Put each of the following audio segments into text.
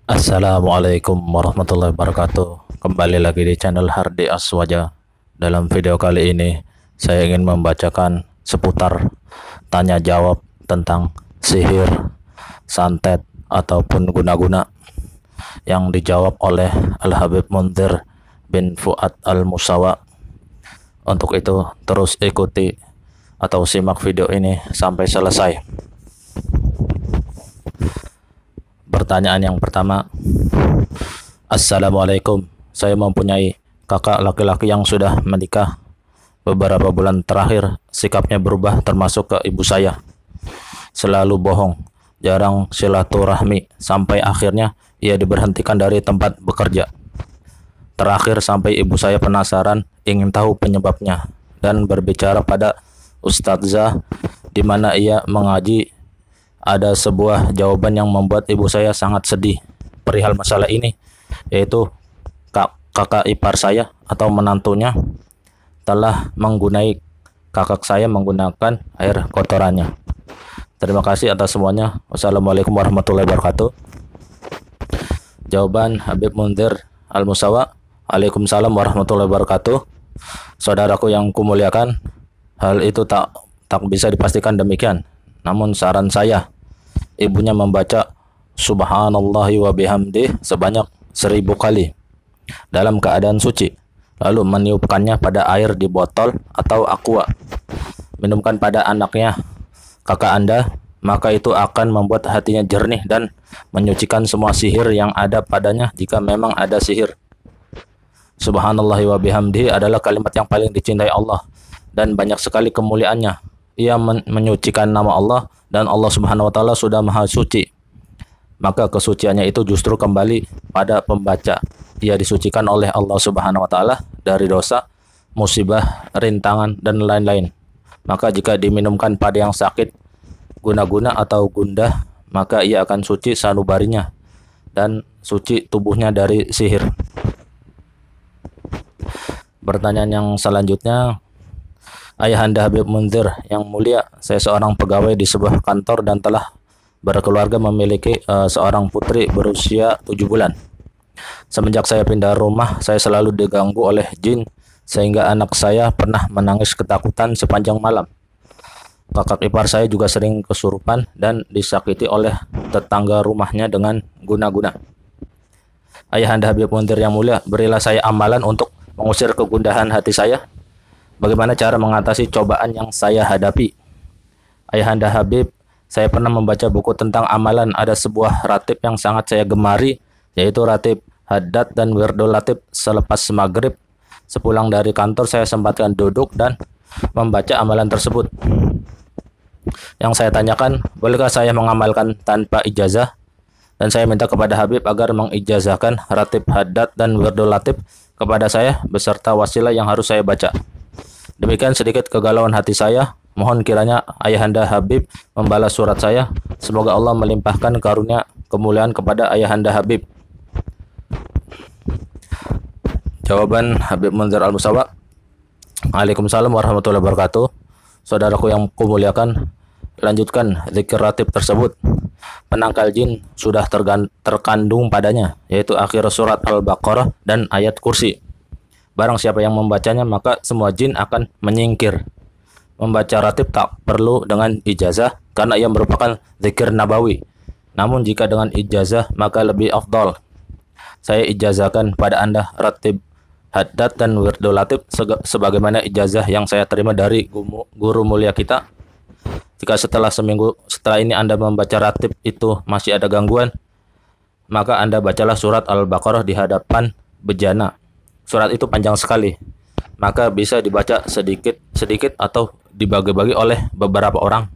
Assalamualaikum warahmatullahi wabarakatuh. Kembali lagi di channel Hardi Aswaja. Dalam video kali ini, saya ingin membacakan seputar tanya jawab tentang sihir, santet, ataupun guna-guna yang dijawab oleh Al-Habib Munzir bin Fuad Al-Musawa. Untuk itu, terus ikuti atau simak video ini sampai selesai. Pertanyaan yang pertama, Assalamualaikum, saya mempunyai kakak laki-laki yang sudah menikah. Beberapa bulan terakhir, sikapnya berubah termasuk ke ibu saya. Selalu bohong, jarang silaturahmi, sampai akhirnya ia diberhentikan dari tempat bekerja. Terakhir sampai ibu saya penasaran, ingin tahu penyebabnya, dan berbicara pada ustadzah di mana ia mengaji. Ada sebuah jawaban yang membuat ibu saya sangat sedih perihal masalah ini, yaitu kakak ipar saya atau menantunya telah kakak saya menggunakan air kotorannya. Terima kasih atas semuanya. Wassalamualaikum warahmatullahi wabarakatuh. Jawaban Habib Munzir Al-Musawa. Waalaikumsalam warahmatullahi wabarakatuh. Saudaraku yang kumuliakan, hal itu tak bisa dipastikan demikian. Namun saran saya, ibunya membaca Subhanallahi wa bihamdih sebanyak 1000 kali dalam keadaan suci, lalu meniupkannya pada air di botol atau aqua, minumkan pada anaknya, kakak Anda, maka itu akan membuat hatinya jernih dan menyucikan semua sihir yang ada padanya jika memang ada sihir. Subhanallahi wa bihamdih adalah kalimat yang paling dicintai Allah dan banyak sekali kemuliaannya. Ia menyucikan nama Allah dan Allah Subhanahu wa taala sudah maha suci. Maka kesuciannya itu justru kembali pada pembaca. Ia disucikan oleh Allah Subhanahu wa taala dari dosa, musibah, rintangan dan lain-lain. Maka jika diminumkan pada yang sakit, guna-guna atau gundah, maka ia akan suci sanubarinya dan suci tubuhnya dari sihir. Pertanyaan yang selanjutnya, Ayahanda Habib Munzir yang mulia, saya seorang pegawai di sebuah kantor dan telah berkeluarga, memiliki seorang putri berusia 7 bulan. Semenjak saya pindah rumah, saya selalu diganggu oleh jin sehingga anak saya pernah menangis ketakutan sepanjang malam. Kakak ipar saya juga sering kesurupan dan disakiti oleh tetangga rumahnya dengan guna-guna. Ayahanda Habib Munzir yang mulia, berilah saya amalan untuk mengusir kegundahan hati saya. Bagaimana cara mengatasi cobaan yang saya hadapi? Ayahanda Habib, saya pernah membaca buku tentang amalan. Ada sebuah ratib yang sangat saya gemari, yaitu ratib haddad dan wirdul latib selepas maghrib. Sepulang dari kantor, saya sempatkan duduk dan membaca amalan tersebut. Yang saya tanyakan, bolehkah saya mengamalkan tanpa ijazah? Dan saya minta kepada Habib agar mengijazahkan ratib haddad dan wirdul latib kepada saya beserta wasilah yang harus saya baca. Demikian sedikit kegalauan hati saya. Mohon kiranya Ayahanda Habib membalas surat saya. Semoga Allah melimpahkan karunia kemuliaan kepada Ayahanda Habib. Jawaban Habib Munzir Al-Musawa. Waalaikumsalam warahmatullahi wabarakatuh. Saudaraku yang kumuliakan, lanjutkan zikir ratib tersebut. Penangkal jin sudah terkandung padanya, yaitu akhir surat Al-Baqarah dan ayat kursi. Barang siapa yang membacanya, maka semua jin akan menyingkir. Membaca ratib tak perlu dengan ijazah karena ia merupakan zikir nabawi. Namun jika dengan ijazah, maka lebih afdal. Saya ijazahkan pada Anda ratib haddad dan wirdul latib sebagaimana ijazah yang saya terima dari guru mulia kita. Jika setelah seminggu setelah ini Anda membaca ratib itu masih ada gangguan, maka Anda bacalah surat Al-Baqarah di hadapan bejana. Surat itu panjang sekali, maka bisa dibaca sedikit-sedikit atau dibagi-bagi oleh beberapa orang.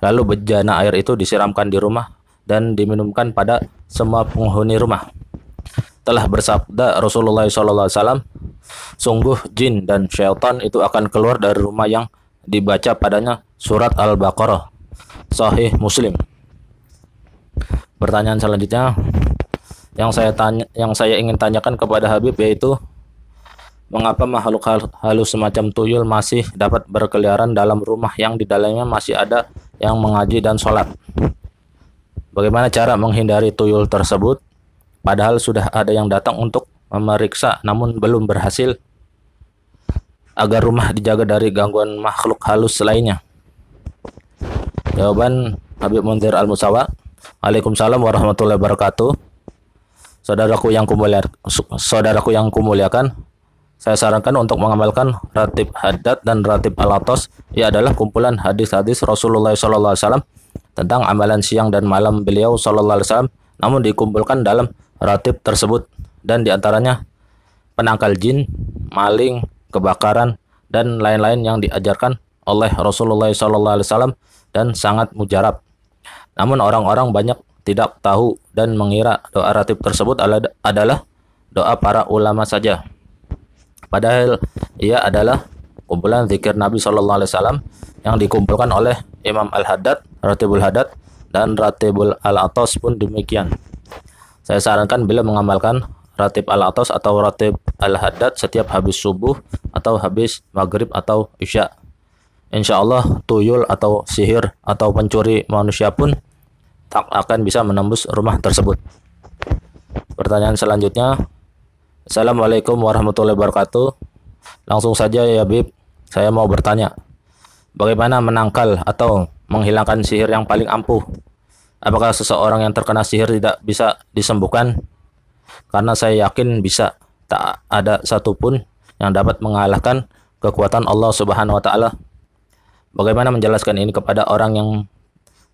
Lalu bejana air itu disiramkan di rumah dan diminumkan pada semua penghuni rumah. Telah bersabda Rasulullah SAW, sungguh jin dan syaitan itu akan keluar dari rumah yang dibaca padanya surat Al-Baqarah. Sahih Muslim. Pertanyaan selanjutnya yang saya ingin tanyakan kepada Habib, yaitu mengapa makhluk halus semacam tuyul masih dapat berkeliaran dalam rumah yang di dalamnya masih ada yang mengaji dan sholat? Bagaimana cara menghindari tuyul tersebut? padahal sudah ada yang datang untuk memeriksa namun belum berhasil, agar rumah dijaga dari gangguan makhluk halus lainnya? Jawaban Habib Munzir Al-Musawa. Waalaikumsalam warahmatullahi wabarakatuh. Saudaraku yang kumuliakan, saya sarankan untuk mengamalkan ratib haddad dan ratib al-atos. Ia adalah kumpulan hadis-hadis Rasulullah SAW tentang amalan siang dan malam beliau SAW, namun dikumpulkan dalam ratib tersebut, dan diantaranya penangkal jin, maling, kebakaran, dan lain-lain yang diajarkan oleh Rasulullah SAW dan sangat mujarab. Namun orang-orang banyak tidak tahu dan mengira doa ratib tersebut adalah doa para ulama saja. Padahal ia adalah kumpulan zikir Nabi SAW yang dikumpulkan oleh Imam Al-Haddad, Ratibul Haddad, dan Ratibul Al-Atos pun demikian. Saya sarankan bila mengamalkan Ratib Al-Atos atau Ratib Al-Haddad setiap habis subuh atau habis maghrib atau isya, insya Allah tuyul atau sihir atau pencuri manusia pun tak akan bisa menembus rumah tersebut. Pertanyaan selanjutnya. Assalamualaikum warahmatullahi wabarakatuh. Langsung saja ya Bib, saya mau bertanya, bagaimana menangkal atau menghilangkan sihir yang paling ampuh? Apakah seseorang yang terkena sihir tidak bisa disembuhkan? Karena saya yakin bisa, tak ada satupun yang dapat mengalahkan kekuatan Allah Subhanahu wa Ta'ala. Bagaimana menjelaskan ini kepada orang yang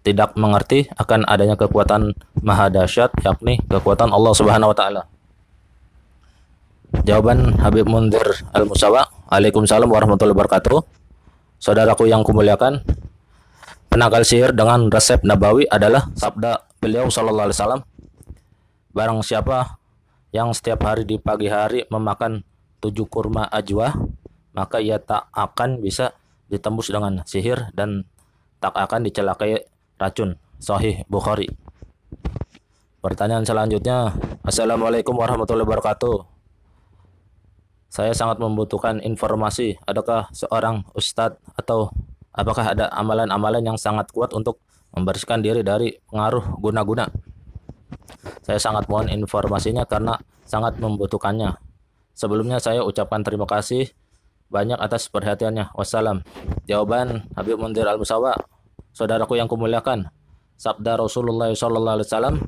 tidak mengerti akan adanya kekuatan maha dahsyat, yakni kekuatan Allah Subhanahu wa Ta'ala? Jawaban Habib Munzir Al-Musawa. Waalaikumsalam warahmatullahi wabarakatuh. Saudaraku yang kumuliakan, penangkal sihir dengan resep nabawi adalah sabda beliau sallallahu alaihi wasallam, barang siapa yang setiap hari di pagi hari memakan 7 kurma ajwa, maka ia tak akan bisa ditembus dengan sihir dan tak akan dicelakai racun. Sahih Bukhari. Pertanyaan selanjutnya. Assalamualaikum warahmatullahi wabarakatuh. Saya sangat membutuhkan informasi, adakah seorang ustadz atau apakah ada amalan-amalan yang sangat kuat untuk membersihkan diri dari pengaruh guna-guna? Saya sangat mohon informasinya karena sangat membutuhkannya. Sebelumnya saya ucapkan terima kasih banyak atas perhatiannya. Wassalam. Jawaban Habib Munzir Al-Musawa. Saudaraku yang kumuliakan, sabda Rasulullah SAW,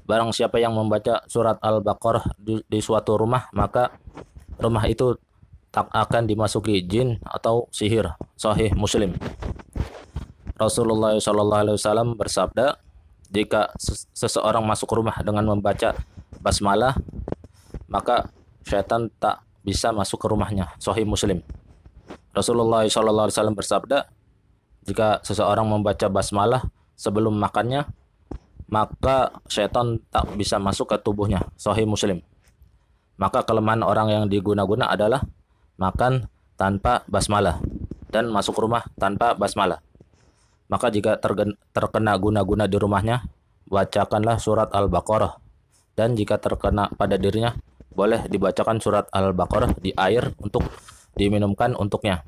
barang siapa yang membaca surat Al-Baqarah di suatu rumah, maka rumah itu tak akan dimasuki jin atau sihir. Sahih Muslim. Rasulullah SAW bersabda, jika seseorang masuk rumah dengan membaca basmalah, maka syaitan tak bisa masuk ke rumahnya. Sahih Muslim. Rasulullah SAW bersabda, jika seseorang membaca basmalah sebelum makannya, maka syaitan tak bisa masuk ke tubuhnya. Sahih Muslim. Maka kelemahan orang yang diguna-guna adalah makan tanpa basmalah dan masuk rumah tanpa basmalah. Maka jika terkena guna-guna di rumahnya, bacakanlah surat Al-Baqarah. Dan jika terkena pada dirinya, boleh dibacakan surat Al-Baqarah di air untuk diminumkan untuknya.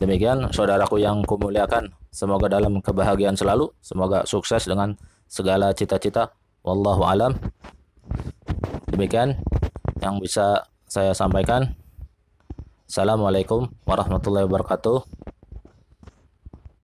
Demikian saudaraku yang kumuliakan, semoga dalam kebahagiaan selalu, semoga sukses dengan segala cita-cita. Wallahu alam. Demikian yang bisa saya sampaikan. Assalamualaikum warahmatullahi wabarakatuh.